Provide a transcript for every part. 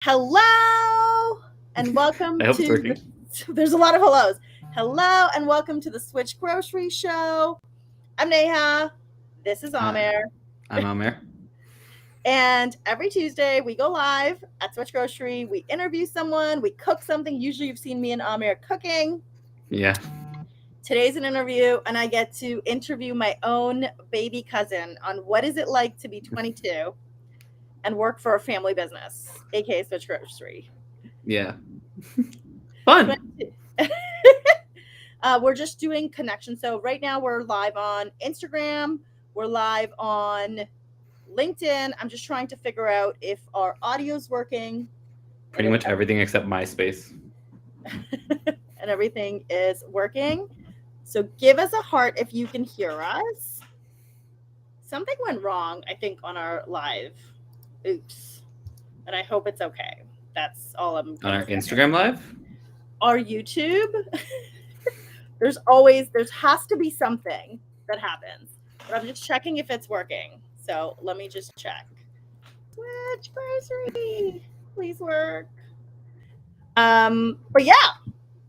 Hello and welcome I hope it's to working. there's a lot of hellos. Hello and welcome to the Switch Grocery Show. I'm Neha. This is Uh, Aamer. I'm Aamer. And every Tuesday we go live at Switch Grocery. We interview someone, we cook something. Usually you've seen me and Aamer cooking. Yeah. Today's an interview, and I get to interview my own baby cousin on what is it like to be 22 and work for a family business, aka Switch Grocery. Yeah. Fun. 22. We're just doing connection. So right now we're live on Instagram. We're live on LinkedIn. I'm just trying to figure out if our audio's working and Pretty if much everything except MySpace. and everything is working. So give us a heart if you can hear us. Something went wrong, I think, on our live. Oops. And I hope it's okay. That's all I'm On gonna our say. Instagram live? Our YouTube, there has to be something that happens. But I'm just checking if it's working. So let me just check. Switch grocery, please work. But yeah,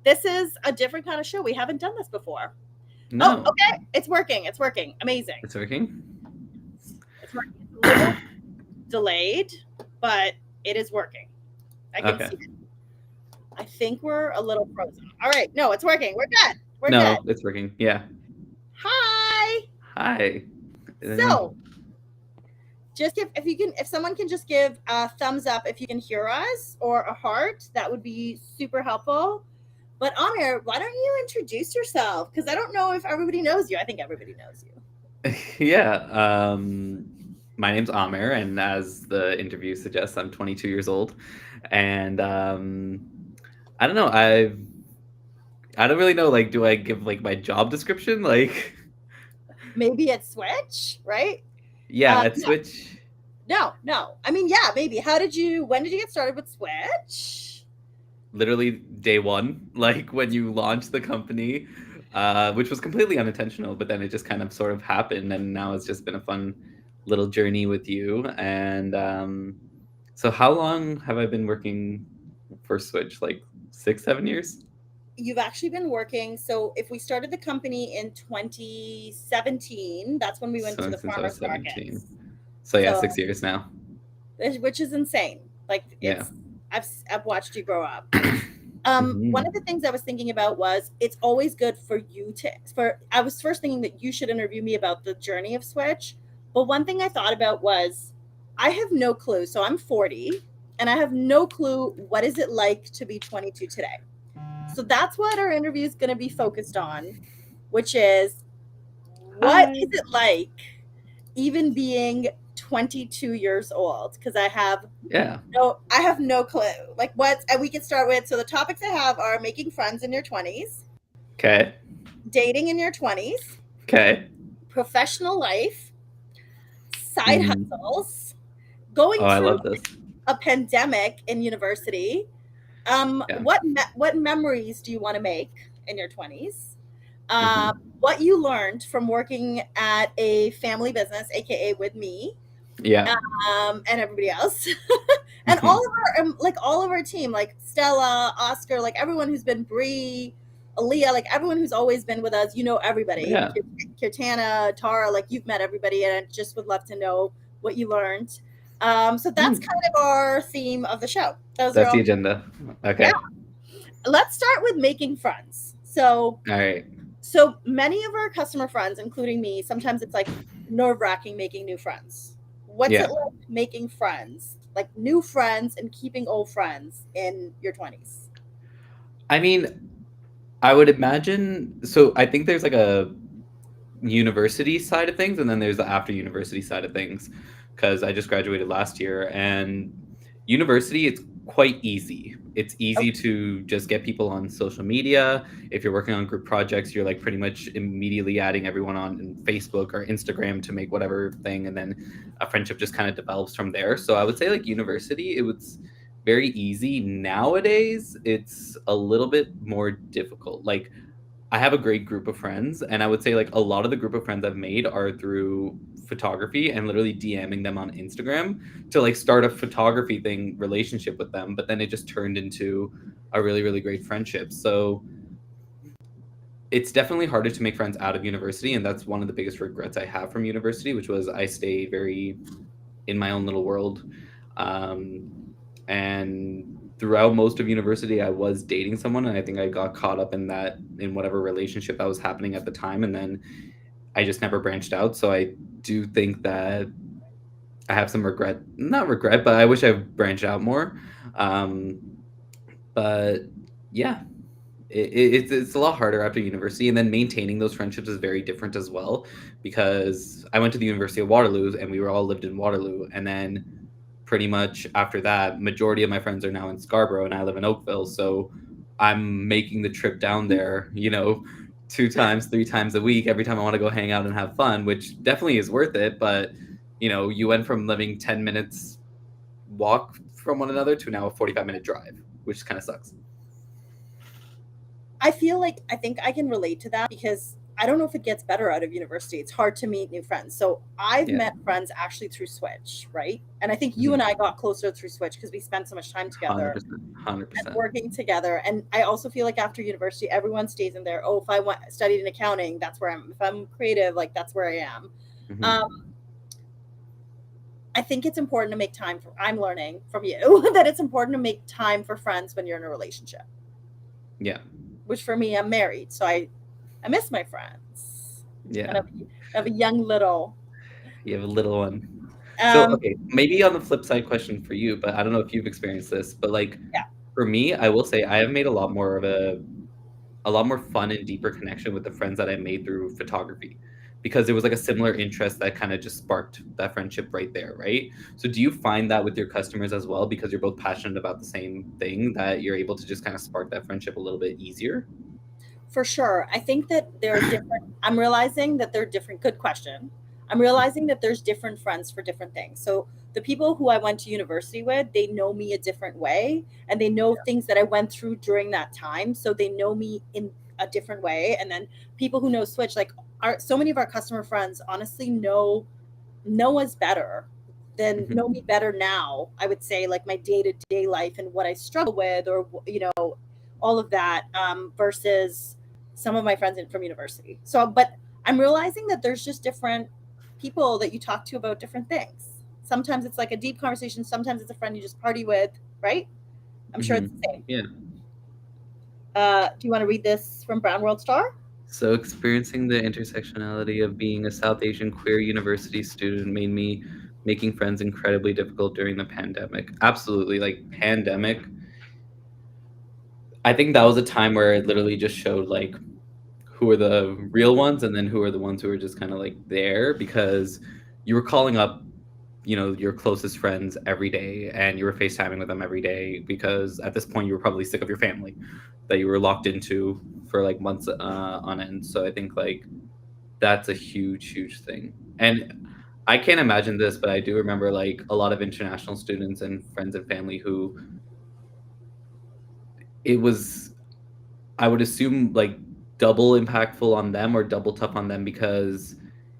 this is a different kind of show. We haven't done this before. Oh, No. okay. It's working. It's working. Amazing. It's working? It's working. It's a little delayed, but it is working. I can Okay. see it. I think we're a little frozen. All right. No, it's working. We're good. We're good. No, it's working. Yeah. Hi. Hi. So just if someone can just give a thumbs up if you can hear us or a heart, that would be super helpful. But Aamer, why don't you introduce yourself? Because I don't know if everybody knows you. I think everybody knows you. Yeah. My name's Aamer, and as the interview suggests, I'm 22 years old. And I don't know. I don't really know. Like, do I give like my job description? Like, Maybe at Switch, right? yeah, at No, Switch. no. I mean, yeah, maybe. When did you get started with Switch? Literally day one, like when you launched the company, which was completely unintentional, but then it just kind of sort of happened, and now it's just been a fun little journey with you. And so, how long have I been working for Switch? Like 6, 7 years? You've actually been working. So if we started the company in 2017, that's when we went to So the since I was farmers 17. markets. So yeah, So 6 years now. which is insane. Like Yeah. I've watched you grow up. One of Mhm. the things I was thinking about was it's always good for you to for I was first thinking that you should interview me about the journey of Switch. But one thing I thought about was I have no clue. So I'm 40 and I have no clue what is it like to be 22 today. So that's what our interview is going to be focused on, which is what Hi. is it like even being 22 years old? Because Yeah. I have no clue. Like what and we can start with. So the topics I have are making friends in your 20s, Okay. dating in your 20s, Okay. professional life, side Hmm. hustles, going Oh, I through love this. a pandemic in university. Yeah. What memories do you want to make in your 20s? Hmm. What you learned from working at a family business, aka with me, Yeah. and everybody else, and Hmm. all of our team, like Stella, Oscar, like everyone who's been Bree, Aaliyah, like everyone who's always been with us. You know everybody, Yeah. Kirtana, Tara, like you've met everybody, and I just would love to know what you learned. So that's Mm. kind of our theme of the show. Those are That's the all. agenda. Yeah. Okay. Let's start with making friends. All right. So many of our customer friends, including me, sometimes it's like nerve wracking making new friends. What's it Yeah. like making friends, like new friends and keeping old friends in your 20s? I mean, I would imagine. So I think there's like a university side of things, and then there's the after university side of things. Because I just graduated last year, and university, it's quite easy. It's easy Okay. to just get people on social media. If you're working on group projects, you're like pretty much immediately adding everyone on Facebook or Instagram to make whatever thing, and then a friendship just kind of develops from there. So I would say like university, it was very easy. Nowadays, it's a little bit more difficult. Like I have a great group of friends, and I would say like a lot of the group of friends I've made are through photography and literally DMing them on Instagram to like start a photography thing relationship with them, but then it just turned into a really really great friendship. So it's definitely harder to make friends out of university, and that's one of the biggest regrets I have from university, which was I stayed very in my own little world. Um, and throughout most of university, I was dating someone, and I think I got caught up in that, in whatever relationship that was happening at the time, and then I just never branched out. So I do think that I have some regret, not regret, but I wish I branched out more. Um, but yeah, it's a lot harder after university, and then maintaining those friendships is very different as well, because I went to the University of Waterloo and we were all lived in Waterloo, and then pretty much after that, majority of my friends are now in Scarborough and I live in Oakville, so I'm making the trip down there, you know, 2 times, 3 times a week every time I want to go hang out and have fun, which definitely is worth it. But you know, you went from living 10 minutes walk from one another to now a 45-minute drive, which kind of sucks. I feel like I think I can relate to that because I don't know if it gets better out of university. It's hard to meet new friends. So I've Yeah. met friends actually through Switch, right? And I think you and Mhm. I got closer through Switch because we spent so much time together 100%. and 100%. working together. And I also feel like after university, everyone stays in there. Oh, if I went studied in accounting, that's where I'm. If I'm creative, like that's where I am. Mhm. Um, I think it's important to make time for. I'm learning from you that it's important to make time for friends when you're in a relationship. Yeah. Which for me, I'm married, so I miss my friends, and Yeah. I have a young little. You have a little one. So, Um, okay, maybe on the flip side question for you, but I don't know if you've experienced this, but like yeah, for me, I will say I have made a lot more fun and deeper connection with the friends that I made through photography, because it was like a similar interest that kind of just sparked that friendship right there, right? So do you find that with your customers as well, because you're both passionate about the same thing, that you're able to just kind of spark that friendship a little bit easier? for sure. I think that there are different. I'm realizing that there are different. Good question. I'm realizing that there's different friends for different things. So the people who I went to university with, they know me a different way, and they know things that I went through during that time. So they know me in a different way. And then people who know Switch, like so many of our customer friends, honestly know us better than Mhm. know me better now. I would say like my day to day life and what I struggle with, or all of that, versus some of my friends from university. So, but I'm realizing that there's just different people that you talk to about different things. Sometimes it's like a deep conversation. Sometimes it's a friend you just party with, right? I'm sure it's Mhm. the same. Yeah. Do you want to read this from Brown World Star? So experiencing the intersectionality of being a South Asian queer university student made me making friends incredibly difficult during the pandemic. Absolutely, like pandemic. I think that was a time where it literally just showed like who are the real ones and then who are the ones who are just kind of like there, because you were calling up, you know, your closest friends every day and you were FaceTiming with them every day, because at this point you were probably sick of your family that you were locked into for like months on end. So I think like that's a huge, huge thing. And I can't imagine this, but I do remember like a lot of international students and friends and family who it was, I would assume, like double impactful on them or double tough on them, because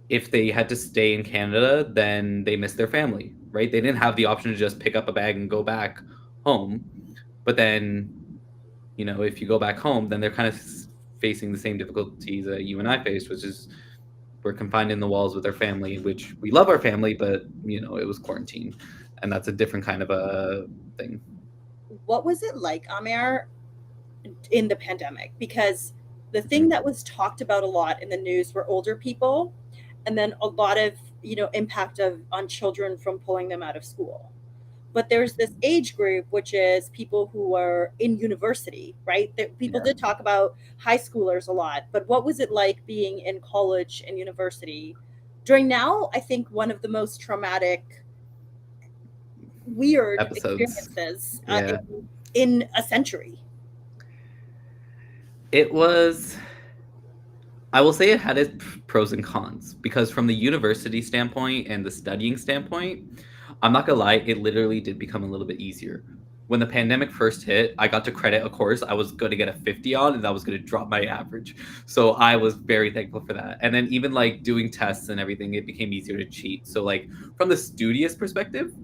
if they had to stay in Canada, then they missed their family, right? They didn't have the option to just pick up a bag and go back home. But then, you know, if you go back home, then they're kind of facing the same difficulties that you and I faced, which is we're confined in the walls with our family, which we love our family, but you know, it was quarantine, and that's a different kind of a thing. What was it like, Amir, in the pandemic? Because the thing Mhm. that was talked about a lot in the news were older people, and then a lot of impact of on children from pulling them out of school. But there's this age group which is people who are in university, right? That people Yeah, did talk about high schoolers a lot, but what was it like being in college and university during, now I think, one of the most traumatic, weird episodes. experiences Yeah, in a century? it was. I will say it had its pros and cons, because from the university standpoint and the studying standpoint, I'm not gonna lie, it literally did become a little bit easier. when the pandemic first hit, I got to credit a course I was going to get a 50 on, and that was going to drop my average. So I was very thankful for that. And then even like doing tests and everything, it became easier to cheat. So like from the studious perspective,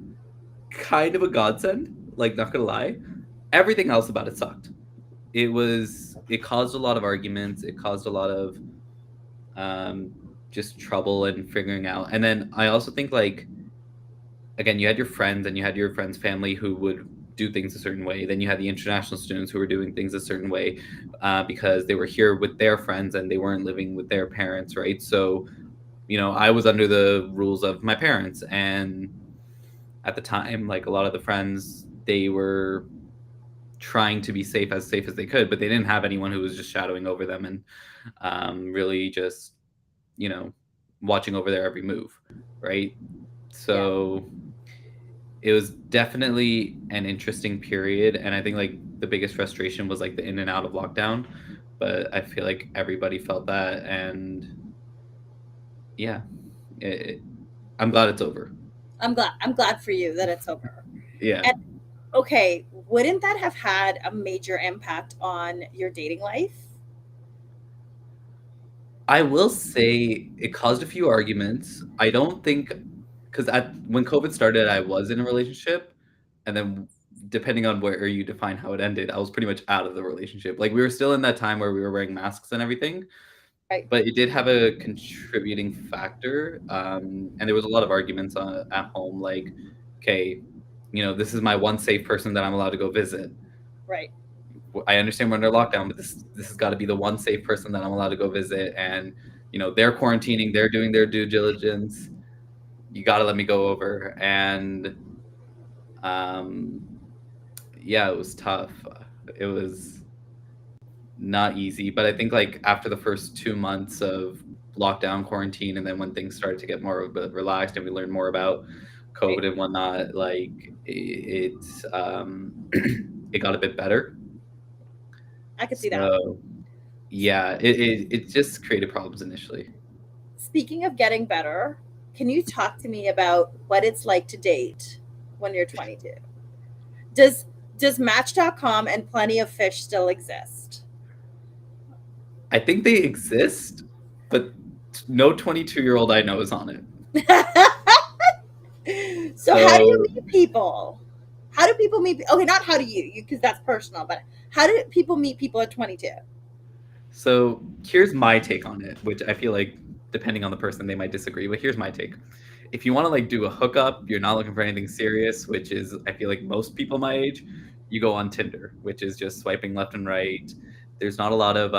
kind of a godsend, like not gonna lie. Everything else about it sucked. It caused a lot of arguments, it caused a lot of um just trouble and figuring out. And then I also think like again, you had your friends and you had your friends' family who would do things a certain way. Then you had the international students who were doing things a certain way because they were here with their friends and they weren't living with their parents, right? So, I was under the rules of my parents. And at the time, like a lot of the friends, they were trying to be safe as they could, but they didn't have anyone who was just shadowing over them and really just, you know, watching over their every move, right? Yeah. So it was definitely an interesting period, and I think like the biggest frustration was like the in and out of lockdown, but I feel like everybody felt that, and yeah, it, I'm glad it's over. I'm glad for you that it's over. Yeah. And okay, wouldn't that have had a major impact on your dating life? I will say it caused a few arguments. I don't think because at when COVID started, I was in a relationship, and then depending on where you define how it ended, I was pretty much out of the relationship. Like we were still in that time where we were wearing masks and everything, Right. but it did have a contributing factor. And there was a lot of arguments at home, like, okay, this is my one safe person that I'm allowed to go visit. Right. I understand we're under lockdown, but this has got to be the one safe person that I'm allowed to go visit. And they're quarantining, they're doing their due diligence. You got to let me go over. And um, yeah, it was tough. It was not easy, but I think like after the first 2 months of lockdown quarantine, and then when things started to get more of a bit relaxed and we learned more about Right. COVID and whatnot, like it got a bit better. I could see that. So yeah, it just created problems initially. Speaking of getting better, can you talk to me about what it's like to date when you're 22? Does does Match.com and Plenty of Fish still exist? I think they exist, but no 22-year-old I know is on it. So how do you So meet people? How do people meet? Okay, not how do you, because that's personal, but how do people meet people at 22? So here's my take on it, which I feel like depending on the person they might disagree, but here's my take. If you want to like do a hookup, you're not looking for anything serious, which is I feel like most people my age, you go on Tinder, which is just swiping left and right. There's not a lot of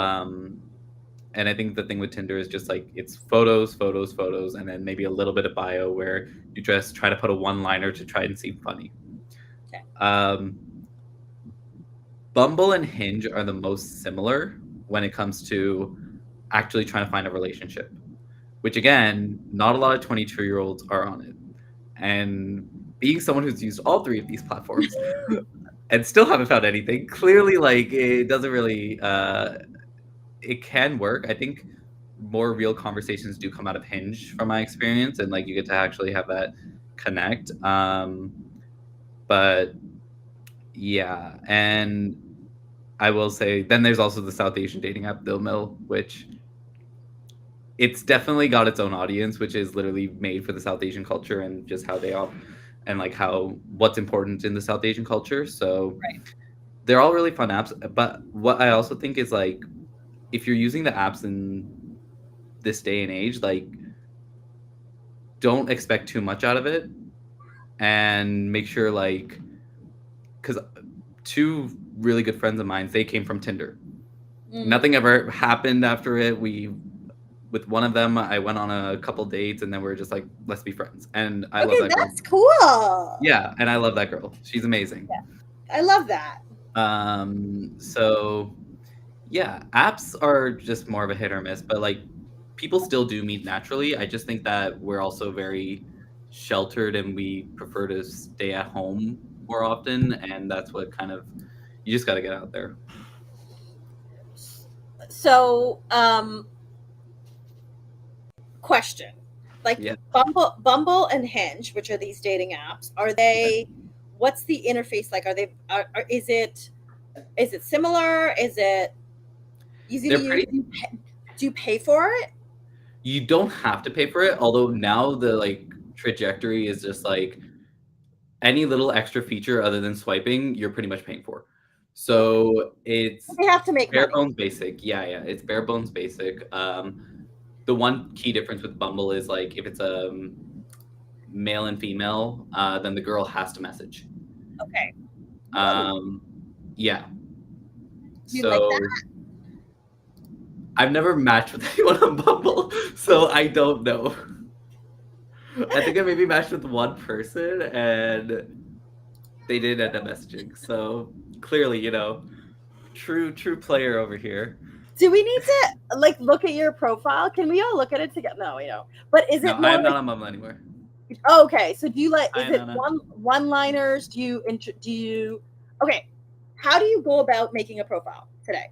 and I think the thing with Tinder is just like it's photos, photos, photos, and then maybe a little bit of bio where you just try to put a one-liner to try and seem funny. Okay. Um, Bumble and Hinge are the most similar when it comes to actually trying to find a relationship, which again, not a lot of 22-year-olds are on it. And being someone who's used all three of these platforms and still haven't found anything, clearly like it doesn't really it can work. I think more real conversations do come out of Hinge from my experience, and like you get to actually have that connect. But yeah, and I will say then there's also the South Asian dating app Bill Mill, which it's definitely got its own audience, which is literally made for the South Asian culture and just how they all and like how what's important in the South Asian culture. So Right. they're all really fun apps. But what I also think is like if you're using the apps in this day and age, like don't expect too much out of it and make sure like because two really good friends of mine, they came from Tinder. Mm. Nothing ever happened after it. We with one of them, I went on a couple dates, and then we are just like, let's be friends. And I love Okay, that girl. that's cool. Yeah, and I love that girl. She's amazing. Yeah, I love that. So yeah, apps are just more of a hit or miss, but like people still do meet naturally. I just think that we're also very sheltered and we prefer to stay at home more often, and that's what kind of you just got to get out there. So, question. Like Yeah. Bumble and Hinge, which are these dating apps, are they what's the interface like? Are they is it similar? Is it easy to They're use? pretty. Do you pay for it? You don't have to pay for it, although now the like trajectory is just like any little extra feature other than swiping, you're pretty much paying for. Okay. So it's They have to make bare money. bones basic. Yeah, yeah, it's bare bones basic. The one key difference with Bumble is like if it's a male and female, then the girl has to message. Okay. Ooh, Um, yeah. do you like So I've never matched with anyone on Bumble, so I don't know. I think I maybe matched with one person and they did end up messaging. So clearly, true player over here. do we need to like look at your profile? Can we all look at it together? No, we don't. But is No, it I more am like not on Bumble anymore. okay? So do you like? I Is am it not on. one liners? Do you? Okay. How do you go about making a profile today?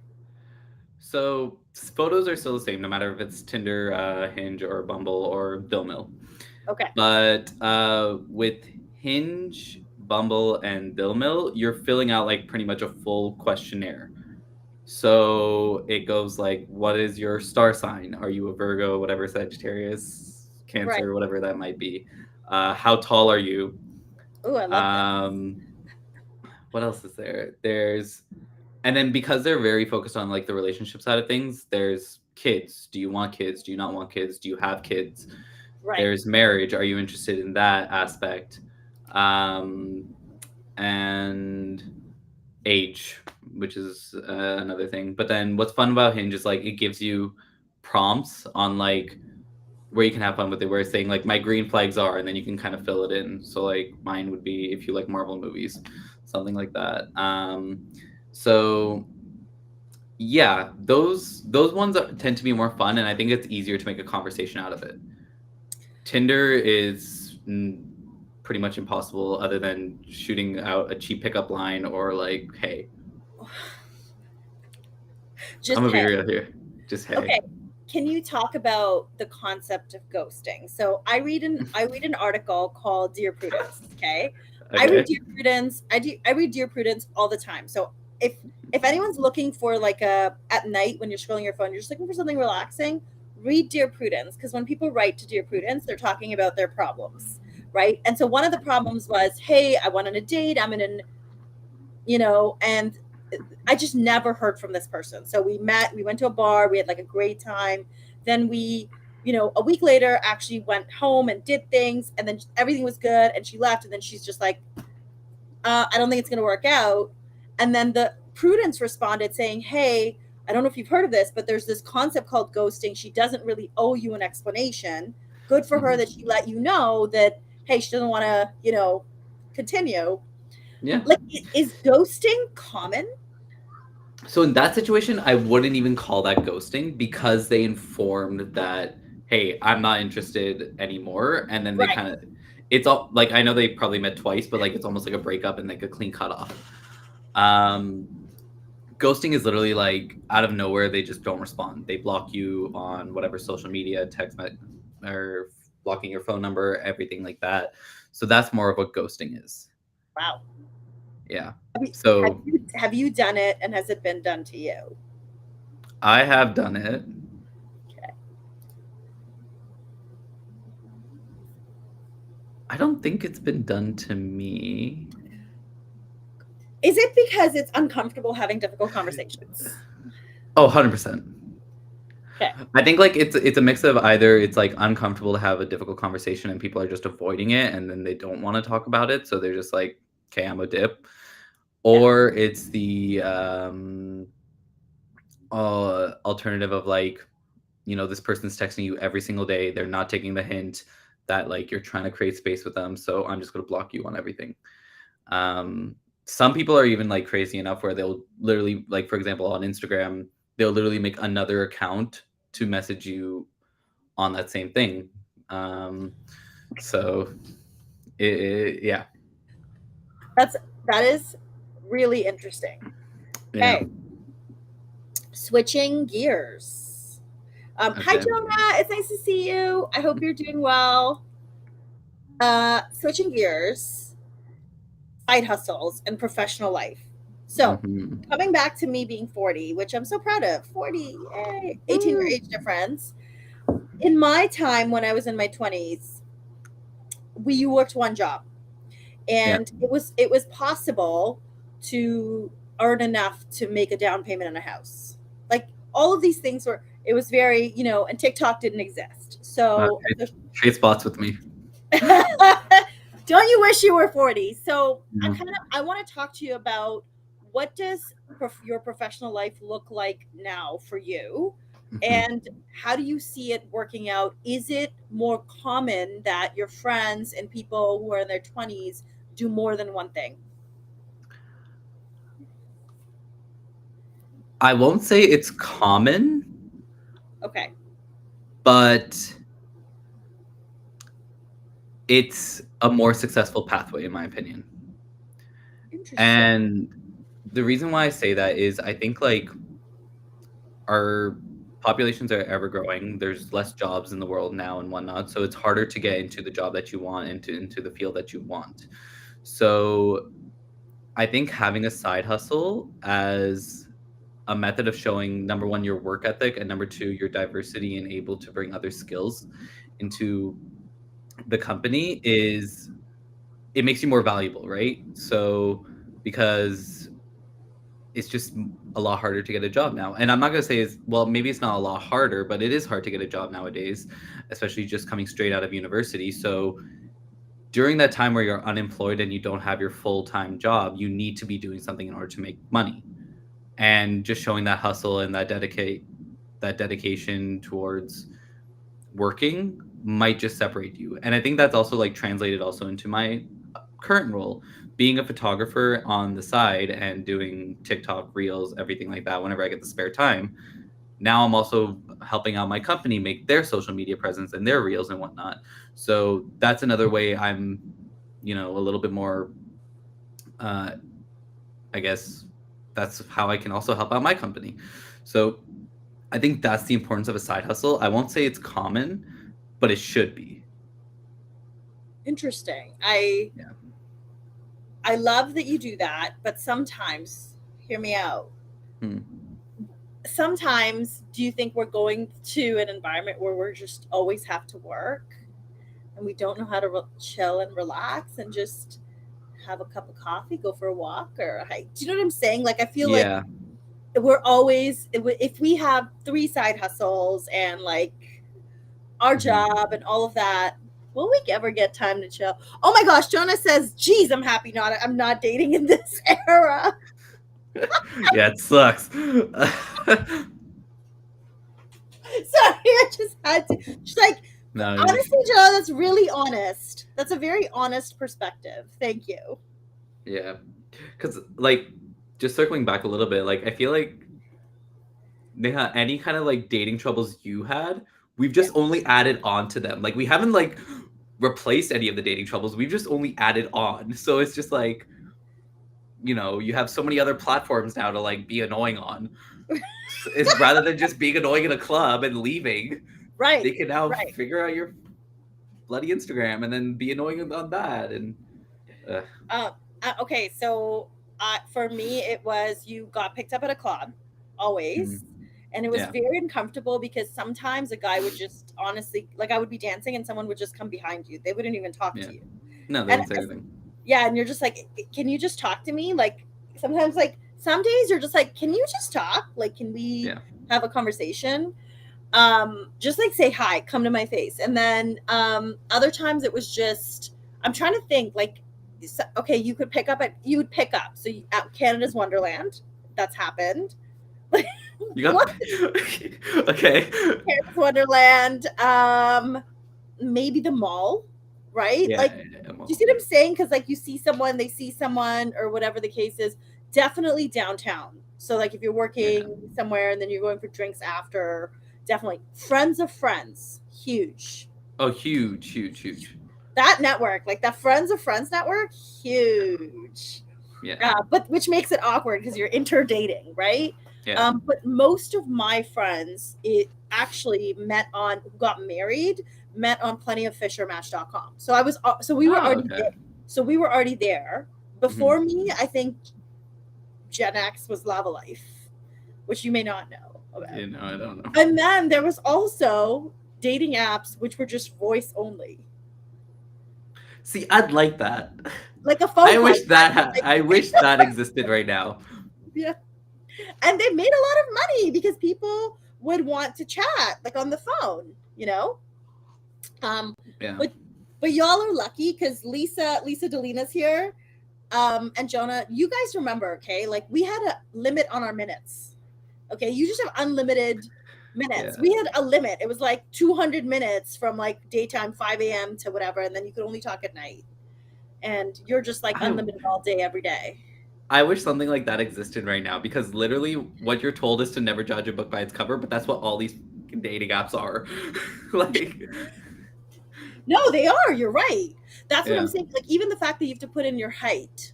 So photos are still the same, no matter if it's Tinder, Hinge, or Bumble, or Billmill. Okay. But with Hinge, Bumble, and Billmill, you're filling out like pretty much a full questionnaire. So it goes like, what is your star sign? Are you a Virgo, whatever, Sagittarius, Right. Cancer, whatever that might be? How tall are you? Oh, I love this. Um, what else is there? And then because they're very focused on like the relationship side of things, there's kids. Do you want kids? Do you not want kids? Do you have kids? Right. There's marriage. Are you interested in that aspect? Um, and age, which is another thing. But then what's fun about Hinge is like it gives you prompts on like where you can have fun with it, where it's saying like my green flags are, and then you can kind of fill it in. So like mine would be if you like Marvel movies, something like that. So yeah, those ones tend to be more fun, and I think it's easier to make a conversation out of it. Tinder is pretty much impossible, other than shooting out a cheap pickup line or like, hey, I'm Just gonna be hey. real here, just hey. Okay. Can you talk about the concept of ghosting? So I read an article called Dear Prudence. Okay. I read Okay. Dear Prudence. I read Dear Prudence all the time. So if if anyone's looking for like a at night when you're scrolling your phone, you're just looking for something relaxing, read Dear Prudence because when people write to Dear Prudence, they're talking about their problems, right? And so one of the problems was, hey, I went on a date. I'm in an and I just never heard from this person. So we met, we went to a bar, we had like a great time. Then a week later actually went home and did things and then everything was good and she left and then she's just like, I don't think it's going to work out. And then the Prudence responded saying, hey, I don't know if you've heard of this, but there's this concept called ghosting. She doesn't really owe you an explanation. Good for her Mhm. that she let you know that, hey, she doesn't want to, continue. Yeah. Like, is ghosting common? So in that situation, I wouldn't even call that ghosting because they informed that, hey, I'm not interested anymore, and then they Right. kind of, it's all like I know they probably met twice, but like it's almost like a breakup and like a clean cutoff. Um, Ghosting is literally like out of nowhere they just don't respond. They block you on whatever social media, or blocking your phone number, everything like that. So that's more of what ghosting is. Wow. Yeah. Have you, have So you have you done it and has it been done to you? I have done it. Okay. I don't think it's been done to me. Is it because it's uncomfortable having difficult conversations? Oh, 100%. Okay. I think like it's a mix of either it's like uncomfortable to have a difficult conversation and people are just avoiding it and then they don't want to talk about it, so they're just like, okay, I'm a dip. Yeah. Or it's the alternative of like, this person's texting you every single day. They're not taking the hint that like you're trying to create space with them, so I'm just going to block you on everything. Some people are even like crazy enough where they'll literally, like, for example, on Instagram, they'll literally make another account to message you on that same thing. So yeah. That's that is really interesting. Yeah. Okay. Switching gears. Hi Okay. Jonah, it's nice to see you. I hope you're doing well. Switching gears. side hustles and professional life. So, Mm-hmm. coming back to me being 40, which I'm so proud of, 40, yay, 18-year Woo. age difference. In my time when I was in my 20s, we worked one job, Yeah. and it was possible to earn enough to make a down payment on a house. Like, all of these things were, it was very, and TikTok didn't exist. So Trade spots with me. don't you wish you were 40? So No. I want to talk to you about what does your professional life look like now for you, Mm-hmm. and how do you see it working out? Is it more common that your friends and people who are in their 20s do more than one thing? I won't say it's common, Okay. but it's a more successful pathway, in my opinion. Interesting. And the reason why I say that is I think like our populations are ever growing. There's less jobs in the world now and whatnot. So it's harder to get into the job that you want, into the field that you want. So I think having a side hustle as a method of showing number one, your work ethic, and number two, your diversity and able to bring other skills into the company is it makes you more valuable, right? So because it's just a lot harder to get a job now. And I'm not going to say it's, well, maybe it's not a lot harder, but it is hard to get a job nowadays, especially just coming straight out of university. So during that time where you're unemployed and you don't have your full-time job, you need to be doing something in order to make money. And just showing that hustle and that dedication towards working might just separate you. And I think that's also like translated also into my current role, being a photographer on the side and doing TikTok reels, everything like that whenever I get the spare time. Now I'm also helping out my company make their social media presence and their reels and whatnot. So that's another way I'm, a little bit more uh I guess that's how I can also help out my company. So I think that's the importance of a side hustle. I won't say it's common, but it should be. Interesting. I love that you do that, but sometimes, hear me out. Hmm. Sometimes, do you think we're going to an environment where we're just always have to work, and we don't know how to chill and relax and just have a cup of coffee, go for a walk or a hike? Do you know what I'm saying? Like, I feel like Yeah. we're always, if we have three side hustles and like our Mhm. job and all of that, will we ever get time to chill? Oh my gosh, Jonah says, geez, I'm not dating in this era. Yeah, it sucks. Sorry, I just had to. She's like, No, honestly, Jonah, that's really honest. That's a very honest perspective. Thank you. yeah. Because, like, just circling back a little bit, like, I feel like, Neha, any kind of, like, dating troubles you had, we've Yeah. just only added on to them. Like, we haven't, like, replaced any of the dating troubles. We've just only added on. So it's just like, you have so many other platforms now to, like, be annoying on. It's rather than just being annoying in a club and leaving, Right. they can now Right. figure out your bloody Instagram and then be annoying on that. And uh, Uh, okay, so for me, it was you got picked up at a club, mm, always. And it was yeah, very uncomfortable because sometimes a guy would just honestly, like, I would be dancing and someone would just come behind you. They wouldn't even talk yeah. to you. No, they And won't say anything. yeah, and you're just like, can you just talk to me? Like, sometimes, like, some days you're just like, can you just talk? Like, can we Yeah. have a conversation? Just like say hi, come to my face. And then other times it was just, I'm trying to think, like, okay, you would pick up. So at Canada's Wonderland, that's happened. Like, You what? got okay. Canada's Wonderland, maybe the mall, right? Yeah, Like, yeah, yeah, do you well, see what I'm saying? Because like you see someone, they see someone, or whatever the case is. Definitely downtown. So like if you're yeah. working somewhere and then you're going for drinks after, definitely friends of friends, huge. Oh, huge, huge, huge. That network, like that friends of friends network, huge. Yeah, But which makes it awkward because you're interdating, right? yeah. But most of my friends, it actually got married, met on plentyoffish or match.com. So I was, so we were Oh, already okay. there. So we were already there. Before me, I think Gen X was Lava Life, which you may not know about. You know, I don't know. And then there was also dating apps which were just voice only, See, I'd like that. like a phone I call. wish I wish that existed right now. Yeah. And they made a lot of money because people would want to chat like on the phone, you know? Um, Yeah. but y'all are lucky because Lisa Delina's here. And Jonah, you guys remember, okay? Like we had a limit on our minutes. Okay, you just have unlimited minutes. Yeah. We had a limit. It was like 200 minutes from like daytime 5 a.m. to whatever, and then you could only talk at night. And you're just like I unlimited all day, every day. I wish something like that existed right now because literally what you're told is to never judge a book by its cover, but that's what all these dating apps are. Like, No, they are. You're right. That's what I'm yeah, saying. Like even the fact that you have to put in your height.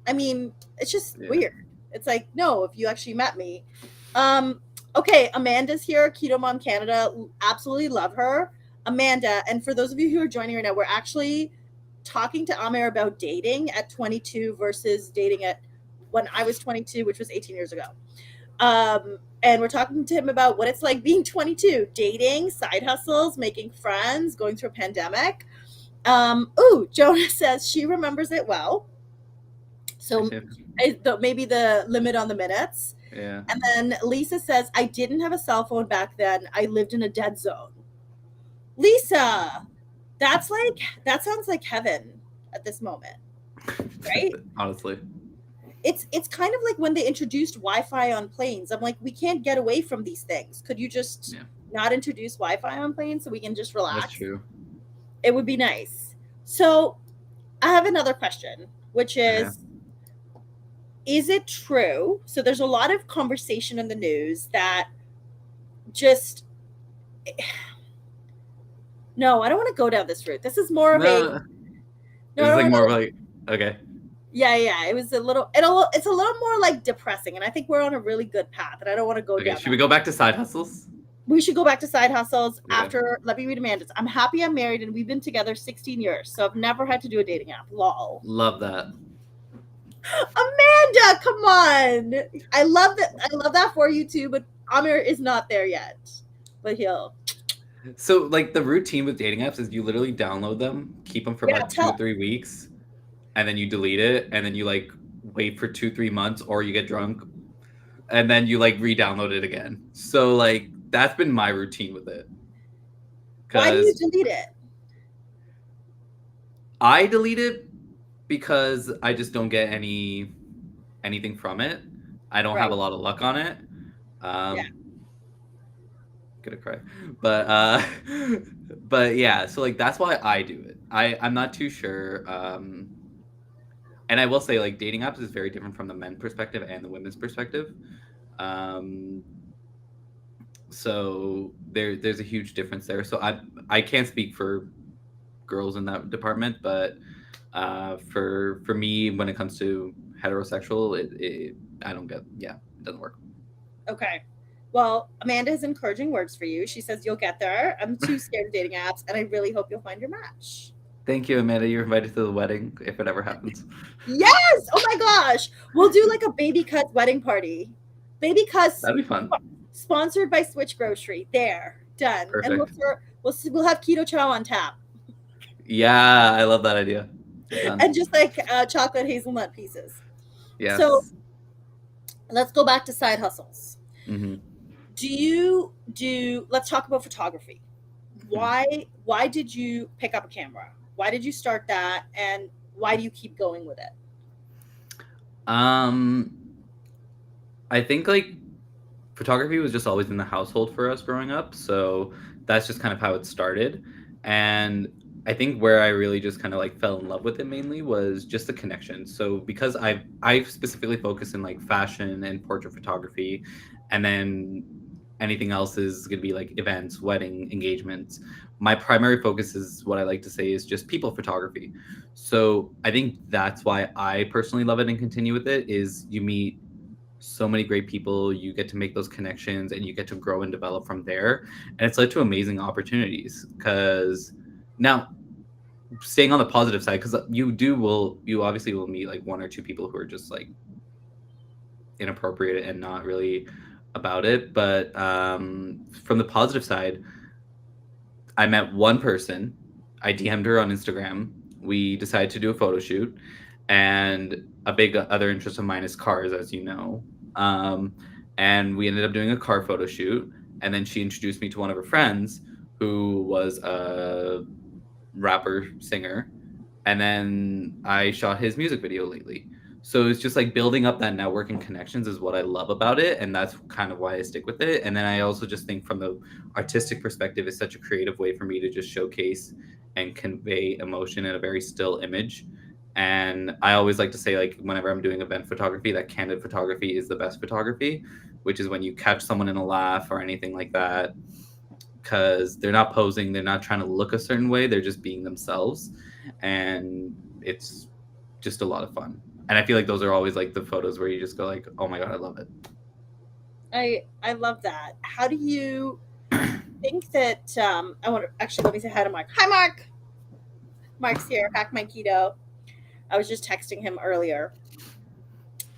I mean, it's just yeah. weird. It's like, no, if you actually met me. Okay, Amanda's here, Keto Mom Canada. Absolutely love her. Amanda, and for those of you who are joining right now, we're actually talking to Aamer about dating at 22 versus dating at when I was 22, which was 18 years ago. And we're talking to him about what it's like being 22, dating, side hustles, making friends, going through a pandemic. Jonah says she remembers it well. So maybe the limit on the minutes. Yeah. And then Lisa says, I didn't have a cell phone back then. I lived in a dead zone. Lisa, that sounds like heaven at this moment, right? Honestly. It's kind of like when they introduced Wi-Fi on planes. I'm like, we can't get away from these things. Could you just not introduce Wi-Fi on planes so we can just relax? That's true. It would be nice. So I have another question, which is it true? So there's a lot of conversation in the news that just no, I don't want to go down this route. This is more of a This is like more of like okay. Yeah. It's a little more like depressing, and I think we're on a really good path, and I don't want to go down. Should we go back to side hustles? We should go back to side hustles after. Let me read Amanda's. I'm happy I'm married, and we've been together 16 years, so I've never had to do a dating app. Lol. Love that. Amanda, come on. I love that for you too, but Aamer is not there yet. But he'll. So like the routine with dating apps is you literally download them, keep them for about 2 or 3 weeks, and then you delete it, and then you like wait for 2-3 months, or you get drunk, and then you like re-download it again. So like that's been my routine with it. Why do you delete it? I delete it because I just don't get anything from it. I don't have a lot of luck on it. Gonna cry. But yeah, so like that's why I do it. I'm not too sure. And I will say like dating apps is very different from the men's perspective and the women's perspective. So there's a huge difference there. So I can't speak for girls in that department, but for me when it comes to heterosexual, I don't get it doesn't work. Okay. Well, Amanda has encouraging words for you. She says you'll get there. I'm too scared of dating apps, and I really hope you'll find your match. Thank you, Amanda. You're invited to the wedding if it ever happens. Yes! Oh my gosh! We'll do like a baby cut wedding party. Baby cuts. That'd be fun. Sponsored by SwitchGrocery. There, done. Perfect. And we'll have keto chow on tap. Yeah, I love that idea. And just like chocolate hazelnut pieces. Yes. So let's go back to side hustles. Mm-hmm. Let's talk about photography. Why did you pick up a camera? Why did you start that, and why do you keep going with it? I think like photography was just always in the household for us growing up, so that's just kind of how it started. And I think where I really just kind of like fell in love with it mainly was just the connection. So because I specifically focus in like fashion and portrait photography, and then anything else is going to be like events, wedding, engagements. My primary focus is what I like to say is just people photography. So I think that's why I personally love it and continue with it is you meet so many great people, you get to make those connections and you get to grow and develop from there. And it's led to amazing opportunities because now staying on the positive side, because you obviously will meet like one or two people who are just like inappropriate and not really about it. But from the positive side, I met one person. I DM'd her on Instagram. We decided to do a photo shoot, and a big other interest of mine is cars, as you know. Um, and we ended up doing a car photo shoot, and then she introduced me to one of her friends who was a rapper singer, and then I shot his music video lately. So it's just like building up that network and connections is what I love about it, and that's kind of why I stick with it. And then I also just think from the artistic perspective, it's such a creative way for me to just showcase and convey emotion in a very still image. And I always like to say, like, whenever I'm doing event photography, that candid photography is the best photography, which is when you catch someone in a laugh or anything like that, because they're not posing, they're not trying to look a certain way, they're just being themselves. And it's just a lot of fun. And I feel like those are always like the photos where you just go like, oh my god, I love it. I love that. How do you think that I want to actually let me say hi to Mark. Hi Mark. Mark's here. Hack my keto. I was just texting him earlier.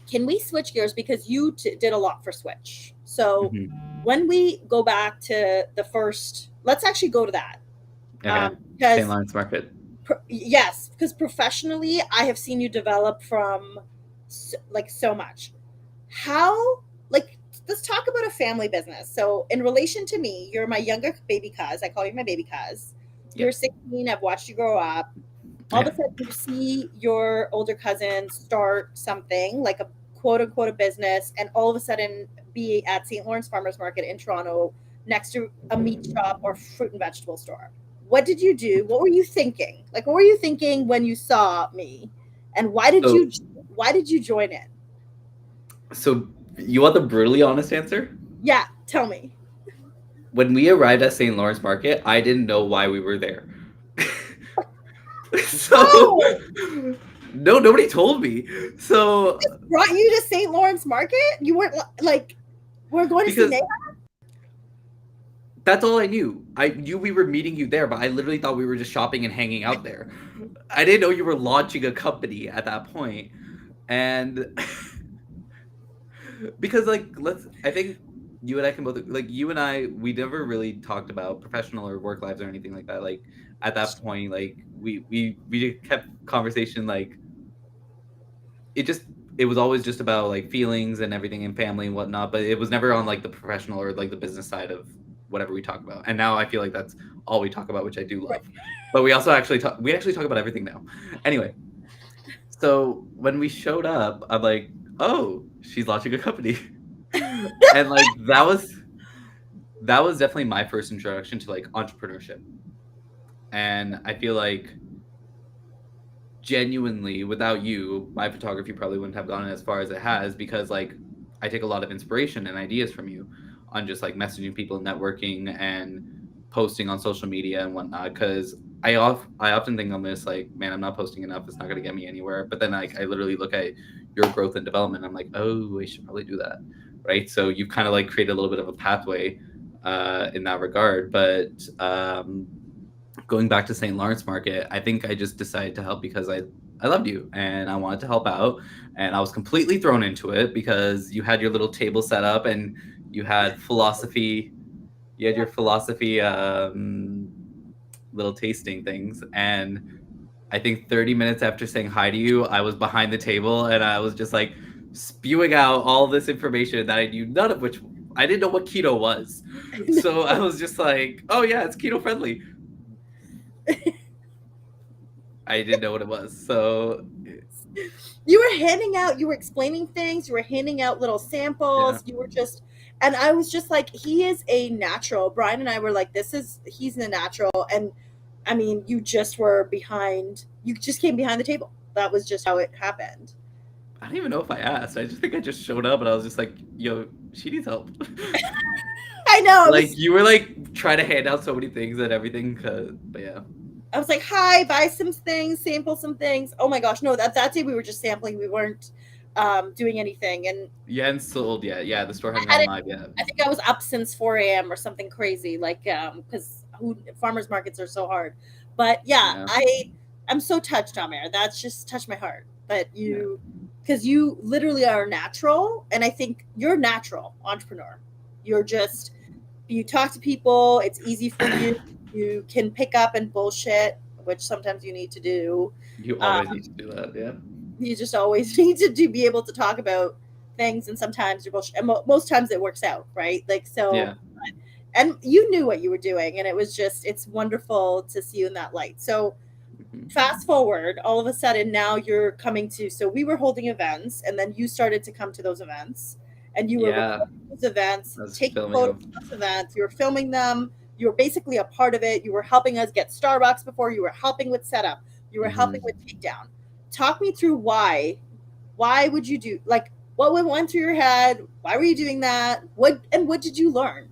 Can we switch gears because you did a lot for Switch? So Mm-hmm. when we go back to the first, let's actually go to that. Okay. St. Because Lawrence Market. yes, because professionally, I have seen you develop from like so much. How, like, let's talk about a family business. So, in relation to me, you're my younger baby cuz. I call you my baby cuz. Yeah. You're 16. I've watched you grow up. All of Yeah. a sudden, you see your older cousin start something like a quote unquote a business, and all of a sudden be at St. Lawrence Farmers Market in Toronto next to a meat shop or fruit and vegetable store. What did you do? What were you thinking? Like, what were you thinking when you saw me, and So why did you join in? so you want the brutally honest answer? Yeah, tell me. When we arrived at St. Lawrence Market, I didn't know why we were there. So Oh, no, nobody told me. So brought you to St. Lawrence Market? You weren't like we're going to see because Neha? that's all I knew. I knew we were meeting you there, but I literally thought we were just shopping and hanging out there. I didn't know you were launching a company at that point. And because like I think you and I can both like you and I we never really talked about professional or work lives or anything like that. Like at that point, like we kept conversation like it just it was always just about like feelings and everything and family and whatnot, but it was never on like the professional or like the business side of whatever we talk about. And now I feel like that's all we talk about, which I do love. But we also actually talk about everything now. Anyway, so when we showed up, I'm like, oh, she's launching a company. And like that was definitely my first introduction to like entrepreneurship. And I feel like genuinely without you my photography probably wouldn't have gone as far as it has, because like I take a lot of inspiration and ideas from you on just like messaging people, networking, and posting on social media and whatnot. Because I often think on this like, man, I'm not posting enough, it's not going to get me anywhere. But then like I literally look at your growth and development, I'm like, oh, I should probably do that, right? So you kind of like create a little bit of a pathway in that regard. But going back to St. Lawrence Market, I think I just decided to help because I loved you and I wanted to help out, and I was completely thrown into it because you had your little table set up and you had philosophy, you had your philosophy little tasting things. And I think 30 minutes after saying hi to you, I was behind the table and I was just like spewing out all this information that I knew none of which I didn't know what keto was. So I was just like, oh yeah, it's keto friendly. I didn't know what it was. So You were handing out, you were explaining things, you were handing out little yeah, samples, you were just, and I was just like, he is a natural. Brian and I were like, he's the natural. And I mean, you just were behind, you just came behind the table. That was just how it happened. I don't even know if I asked. I just think I just showed up and I was just like, yo, she needs help. I know. Like you were like trying to hand out so many things and everything. But yeah, I was like, hi, buy some things, sample some things. Oh my gosh, no, that day we were just sampling. We weren't doing anything. And you hadn't sold yet. Yeah, the store I hadn't gone hadn't, live yet. I think I was up since 4 a.m. or something crazy, like, because farmers markets are so hard. But yeah, Yeah. I'm so touched, Aamer. That's just touched my heart that Yeah. you, because you literally are natural, and I think you're a natural entrepreneur. You're just, you talk to people. It's easy for you. You can pick up and bullshit, which sometimes you need to do. You always Um, need to do that. Yeah. you just always need to be able to talk about things, and sometimes you're bullshit. And most times it works out, right? Like so, Yeah. and you knew what you were doing, and it was just, it's wonderful to see you in that light. So Hmm. fast forward, all of a sudden now you're coming to, so we were holding events, and then you started to come to those events, and you were Yeah. recording those events, I was taking filming photos them. of those events, you were filming them, you were basically a part of it, you were helping us get Starbucks before, you were helping with setup, you were helping Hmm. with takedown. Talk me through why would you do, like, what went through your head, why were you doing that, what did you learn?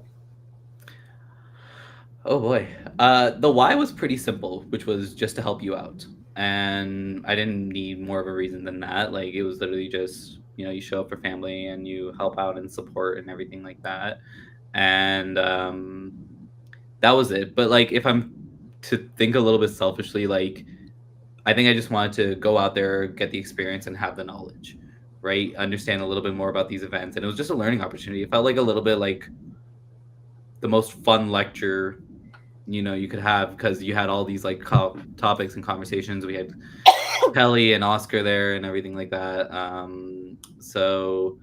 Oh boy. The why was pretty simple, which was just to help you out. And I didn't need more of a reason than that. Like it was literally just, you show up for family and you help out and support and everything like that. And that was it. But like if I'm to think a little bit selfishly, like I think I just wanted to go out there, get the experience and have the knowledge, right? Understand a little bit more about these events. And it was just a learning opportunity. It felt like a little bit like the most fun lecture you could have because you had all these like topics and conversations. We had Kelly and Oscar there and everything like that. So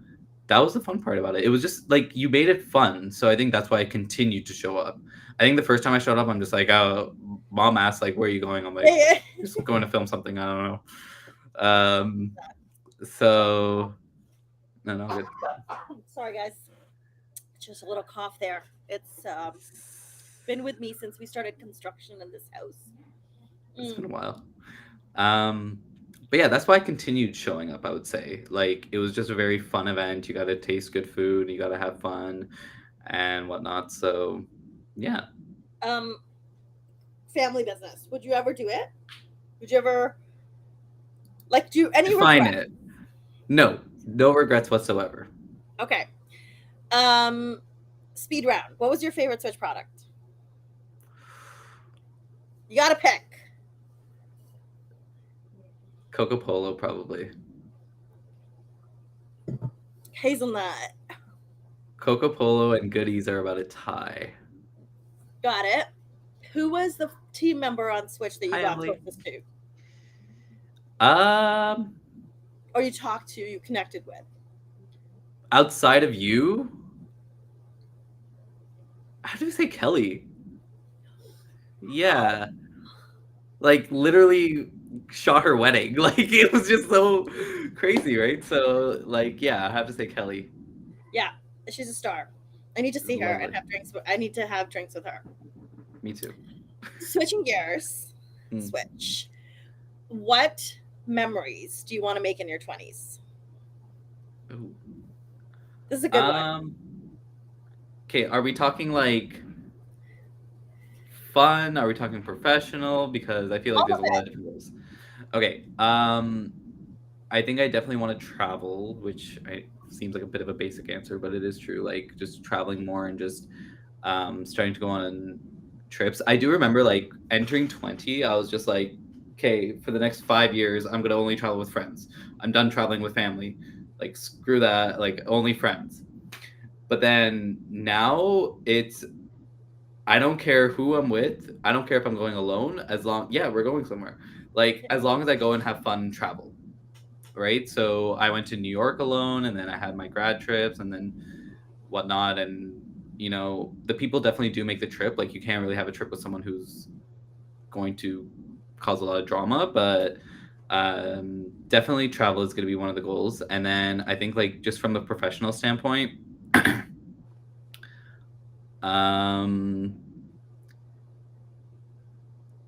that was the fun part about it. It was just like you made it fun. So I think that's why I continued to show up. I think the first time I showed up, I'm just like, oh, mom asked like, where are you going? I'm like, just going to film something. I don't know. So no, no, good. Sorry guys, just a little cough there. It's been with me since we started construction in this house. It's been Mm. a while. Um, but yeah, that's why I continued showing up, I would say. Like, it was just a very fun event. You got to taste good food, you got to have fun and whatnot. So, yeah. Um, family business. Would you ever do it? Would you ever, like, do any Define regret? it. No, no regrets whatsoever. Okay. Um, speed round. What was your favorite Switch product? You got to pick. Coco Polo, probably. Hazelnut. Coco Polo and Goodies are about a tie. Got it. Who was the team member on Switch that you Hi, got Emily. closest to, Um, or you talked to, you connected with? outside of you, how do you say Kelly? Oh, Yeah. Like literally shot her wedding. Like it was just so crazy, right? So like yeah, I have to say Kelly. yeah, she's a star. I need to see her and Lovely. have drinks. I need to have drinks with her. Me too. Switching gears, Mm. switch. What memories do you want to make in your 20s? Ooh. This is a good one. Um okay, are we talking like fun? Are we talking professional? Because I feel like All there's of a lot of it. different roles. Okay. I think I definitely want to travel, which seems like a bit of a basic answer, but it is true. Like just traveling more and just starting to go on trips. I do remember like entering 20, I was just like, okay, for the next 5 years, I'm gonna only travel with friends. I'm done traveling with family. Like screw that, like only friends. But then now it's I don't care who I'm with. I don't care if I'm going alone. As long yeah, we're going somewhere. Like as long as I go and have fun and travel, right? So I went to New York alone, and then I had my grad trips, and then whatnot. And the people definitely do make the trip. Like you can't really have a trip with someone who's going to cause a lot of drama, but definitely travel is going to be one of the goals. And then I think like just from the professional standpoint, um,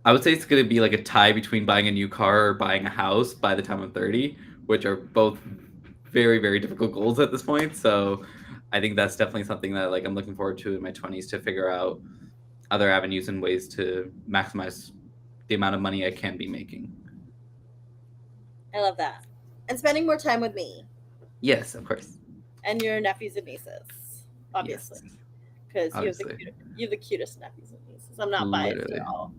I would say it's going to be like a tie between buying a new car or buying a house by the time I'm 30, which are both very, very difficult goals at this point. So I think that's definitely something that like I'm looking forward to in my 20s to figure out other avenues and ways to maximize the amount of money I can be making. I love that. And spending more time with me Yes, of course. and your nephews and nieces, obviously, Yes, because obviously. you have the cutest nephews and nieces. I'm not biased at Literally. all.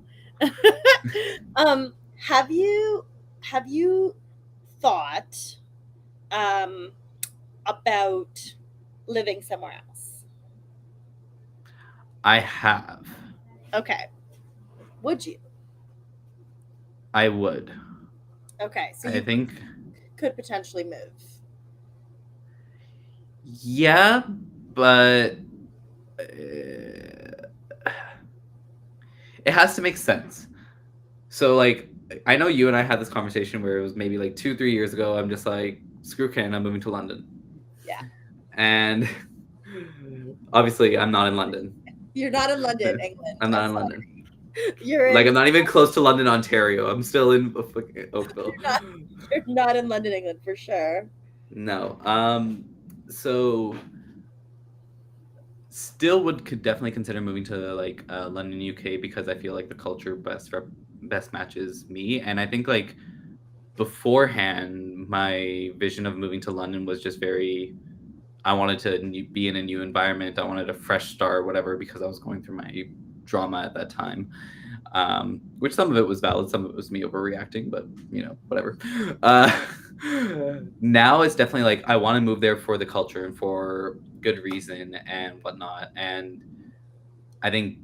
Have you thought um, about living somewhere else? I have. Okay. Would you? I would. Okay, so I you think, could potentially move. yeah, but it has to make sense. So, like, I know you and I had this conversation where it was maybe like 2, 3 years ago. I'm just like, screw Canada, I'm moving to London. Yeah. And obviously, I'm not in London. You're not in London, England. I'm not I'm in London. sorry. You're Like, in I'm not even close to London, Ontario. I'm still in Oakville. you're not you're not in London, England for sure. No. So still could definitely consider moving to like London, UK, because I feel like the culture best matches me, and I think like beforehand, my vision of moving to London was just very. I wanted to be in a new environment. I wanted a fresh start, whatever, because I was going through my drama at that time. Which some of it was valid, some of it was me overreacting, but whatever. Uh, Now it's definitely like I want to move there for the culture and for good reason and whatnot. And I think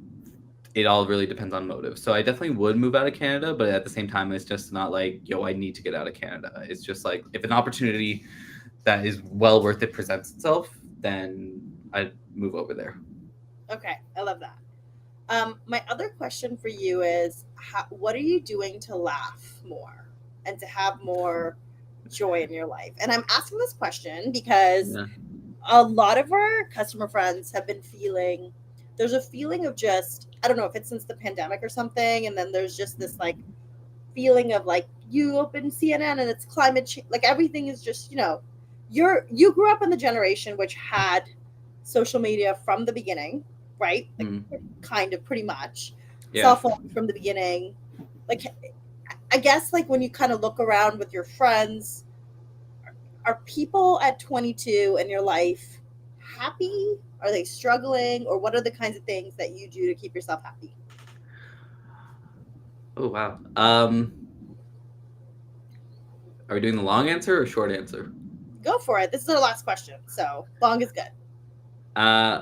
it all really depends on motive. So I definitely would move out of Canada, but at the same time, it's just not like, yo, I need to get out of Canada. It's just like if an opportunity that is well worth it presents itself, then I'd move over there. Okay, I love that. My other question for you is, what are you doing to laugh more and to have more joy in your life? And I'm asking this question because Yeah. a lot of our customer friends have been feeling there's a feeling of just, I don't know if it's since the pandemic or something, and then there's just this like feeling of like you open CNN and it's climate change, like everything is just, you grew up in the generation which had social media from the beginning, right? Like Mm. kind of pretty much cell Yeah. phones from the beginning. Like I guess like when you kind of look around with your friends, are people at 22 in your life happy? Are they struggling? Or what are the kinds of things that you do to keep yourself happy? Oh wow. Are we doing the long answer or short answer? Go for it. This is our last question. So long is good.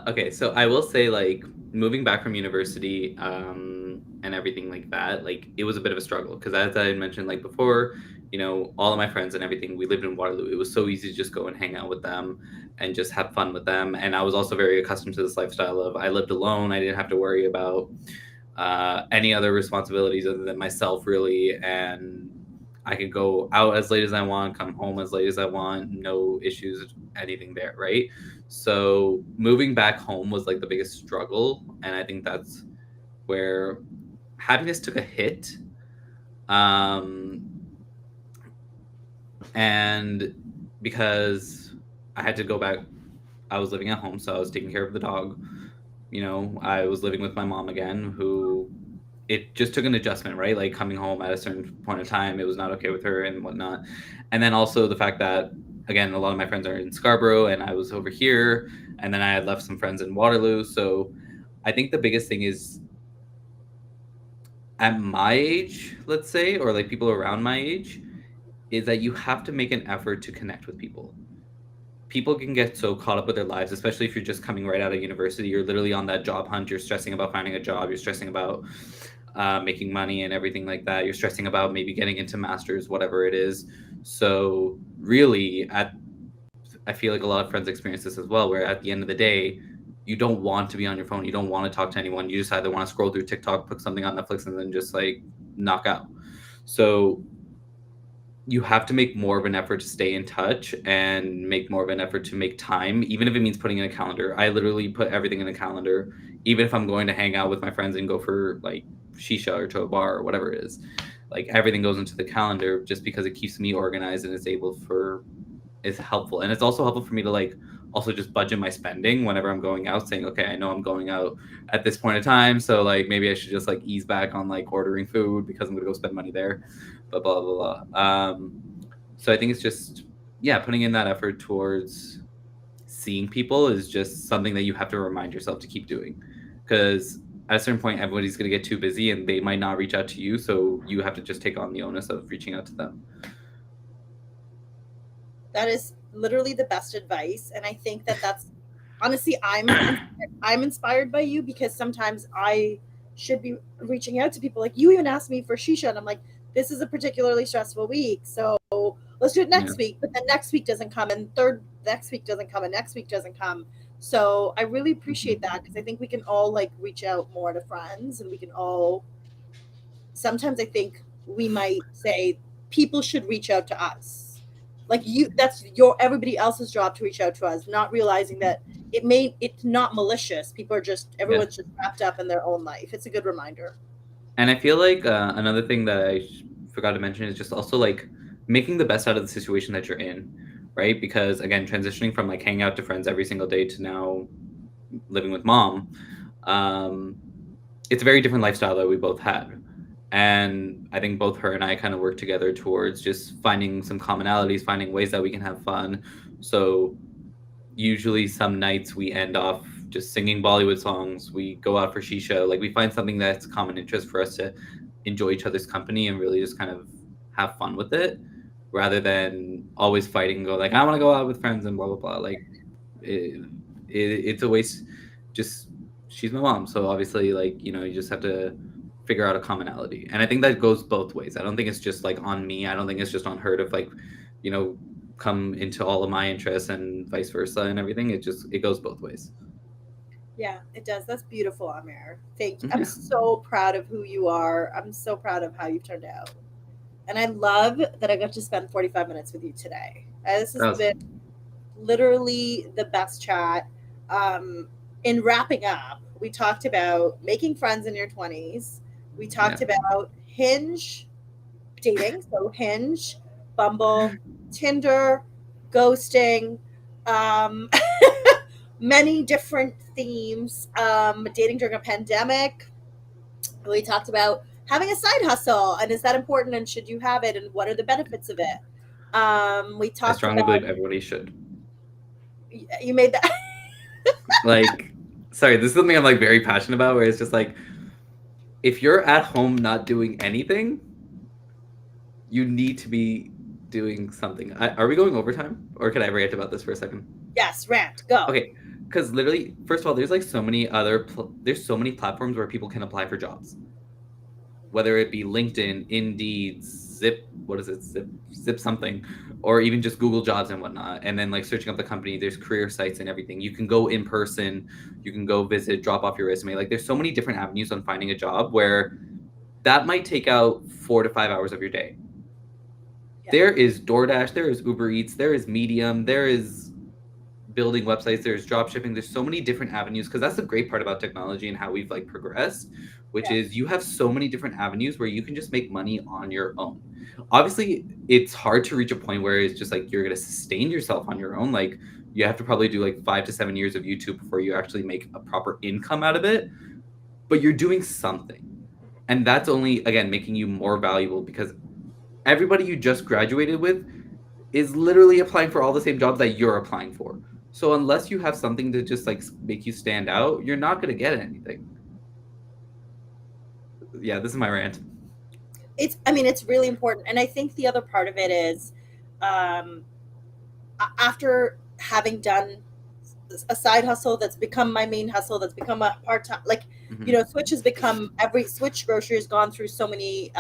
Okay, so I will say, like, moving back from university, and everything like that, like, it was a bit of a struggle because, as I had mentioned, like before, all of my friends and everything, we lived in Waterloo. It was so easy to just go and hang out with them and just have fun with them. And I was also very accustomed to this lifestyle of I lived alone. I didn't have to worry about any other responsibilities other than myself, really. And I could go out as late as I want, come home as late as I want, no issues, anything there, right? So moving back home was like the biggest struggle, and I think that's where happiness took a hit. Um, and because I had to go back, I was living at home, so I was taking care of the dog. I was living with my mom again, who it just took an adjustment, right? Like coming home at a certain point of time, it was not okay with her and whatnot. And then also the fact that, again, a lot of my friends are in Scarborough and I was over here, and then I had left some friends in Waterloo. So I think the biggest thing is at my age, let's say, or like people around my age, is that you have to make an effort to connect with people. People can get so caught up with their lives, especially if you're just coming right out of university. You're literally on that job hunt. You're stressing about finding a job. You're stressing about making money and everything like that. You're stressing about maybe getting into masters, whatever it is. So really, I feel like a lot of friends experience this as well, where at the end of the day, you don't want to be on your phone. You don't want to talk to anyone. You just either want to scroll through TikTok, put something on Netflix, and then just like knock out. So you have to make more of an effort to stay in touch and make more of an effort to make time, even if it means putting in a calendar. I literally put everything in a calendar, even if I'm going to hang out with my friends and go for like shisha or to a bar or whatever it is. Like everything goes into the calendar just because it keeps me organized and is helpful. And it's also helpful for me to like also just budget my spending whenever I'm going out, saying, okay, I know I'm going out at this point in time. So like maybe I should just like ease back on like ordering food because I'm gonna go spend money there. Blah blah blah blah. So I think it's just, yeah, putting in that effort towards seeing people is just something that you have to remind yourself to keep doing, because at a certain point, everybody's going to get too busy and they might not reach out to you. So you have to just take on the onus of reaching out to them. That is literally the best advice, and I think that that's honestly I'm inspired by you, because sometimes I should be reaching out to people. Like, you even asked me for shisha, and I'm like, this is a particularly stressful week, so let's do it Yeah. next week. But then next week doesn't come, and third next week doesn't come, and next week doesn't come. So I really appreciate Mm-hmm. that, because I think we can all like reach out more to friends, and we can all, sometimes I think we might say people should reach out to us. Like, you, that's your, everybody else's job to reach out to us, not realizing that it's not malicious. People are just, Yeah. everyone's just wrapped up in their own life. It's a good reminder. And I feel like another thing that I forgot to mention is just also like making the best out of the situation that you're in, right? Because again, transitioning from like hanging out to friends every single day to now living with mom, um, it's a very different lifestyle that we both had. And I think both her and I kind of work together towards just finding some commonalities, finding ways that we can have fun. So usually some nights we end off just singing Bollywood songs. We go out for shisha. Like we find something that's a common interest for us to enjoy each other's company and really just kind of have fun with it, rather than always fighting and go like, I want to go out with friends and blah blah blah. Like it's a waste. Just she's my mom, so obviously like you just have to figure out a commonality, and I think that goes both ways. I don't think it's just like on me. I don't think it's just on her to like you know come into all of my interests and vice versa and everything. It goes both ways. Yeah, it does. That's beautiful, Amir. Thank you. I'm Yeah, so proud of who you are. I'm so proud of how you've turned out. And I love that I got to spend 45 minutes with you today. This has that was been fun. literally the best chat. Um, in wrapping up, we talked about making friends in your 20s. We Yeah, talked about Hinge dating, so Hinge, Bumble, Tinder, ghosting, um, many different themes. Dating during a pandemic. We talked about having a side hustle, and is that important, and should you have it, and what are the benefits of it. We I talked strongly about, believe everybody should. you made that. Like, sorry, this is something I'm like very passionate about. Where it's just like, if you're at home not doing anything, you need to be doing something. Are we going overtime, or can I rant about this for a second? Yes, rant, go. Okay, because literally, first of all, there's like so many there's so many platforms where people can apply for jobs, whether it be LinkedIn, Indeed, Zip, what is it, Zip something, or even just Google Jobs and whatnot. And then like searching up the company, there's career sites and everything. You can go in person, you can go visit, drop off your resume. Like there's so many different avenues on finding a job where that might take out 4 to 5 hours of your day. Yeah, There is DoorDash, there is Uber Eats, there is Medium, there is building websites, there's drop shipping, there's so many different avenues, because that's the great part about technology and how we've like progressed, which yeah, is you have so many different avenues where you can just make money on your own. Obviously it's hard to reach a point where it's just like you're going to sustain yourself on your own. Like you have to probably do like 5 to 7 years of YouTube before you actually make a proper income out of it, but you're doing something. And that's only again making you more valuable, because everybody you just graduated with is literally applying for all the same jobs that you're applying for. So unless you have something to just like make you stand out, you're not going to get anything. Yeah, this is my rant. it's, I mean, it's really important, and I think the other part of it is, um, after having done a side hustle that's become my main hustle, that's become a part-time, like, Hmm. Switch has become, every Switch Grocery has gone through so many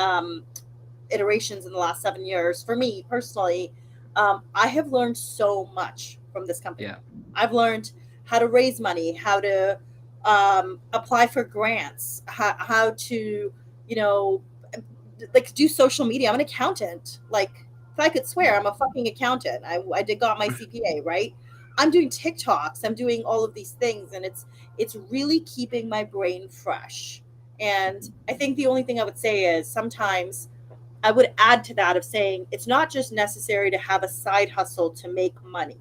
iterations in the last 7 years. For me personally, I have learned so much from this company. Yeah. I've learned how to raise money, how to apply for grants, how to, you know, like, do social media. I'm an accountant. Like, if I could swear, Yeah. I'm a fucking accountant. I did got my CPA, right? I'm doing TikToks. I'm doing all of these things, and it's really keeping my brain fresh. And I think the only thing I would say is, sometimes I would add to that, of saying it's not just necessary to have a side hustle to make money.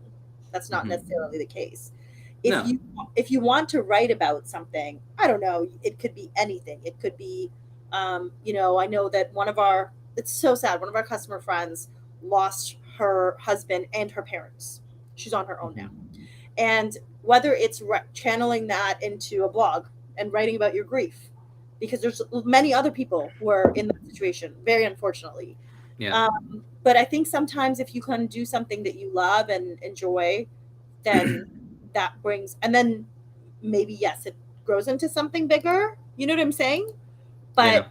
That's not Hmm. necessarily the case. If No. you if you want to write about something, I don't know, it could be anything. It could be, I know that it's so sad. One of our customer friends lost her husband and her parents. She's on her own now, Hmm. and whether it's channeling that into a blog, and writing about your grief, because there's many other people who are in that situation, very unfortunately. Yeah. But I think sometimes if you can do something that you love and enjoy, then that brings, and then maybe, yes, it grows into something bigger. You know what I'm saying? But Yeah.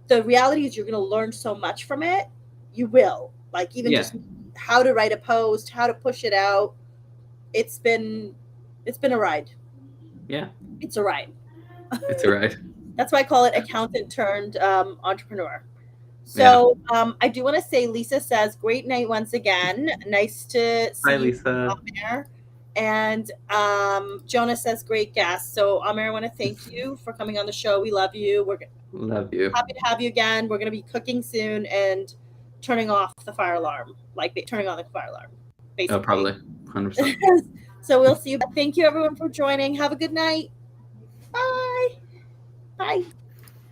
the reality is you're going to learn so much from it. You will, like, even Yeah. just how to write a post, how to push it out. It's been, it's been a ride. Yeah. It's a ride. It's all right. That's why I call it accountant turned entrepreneur. Yeah. So I do want to say, Lisa says, great night once again. Nice to see Hi, you, Lisa. Aamer. And Jonah says, great guest. So, Aamer, I want to thank you for coming on the show. We love you. We're Love you. happy to have you again. We're going to be cooking soon and turning off the fire alarm, like turning on the fire alarm, Oh, basically. probably 100%. So, we'll see you. Thank you, everyone, for joining. Have a good night. Bye. Bye.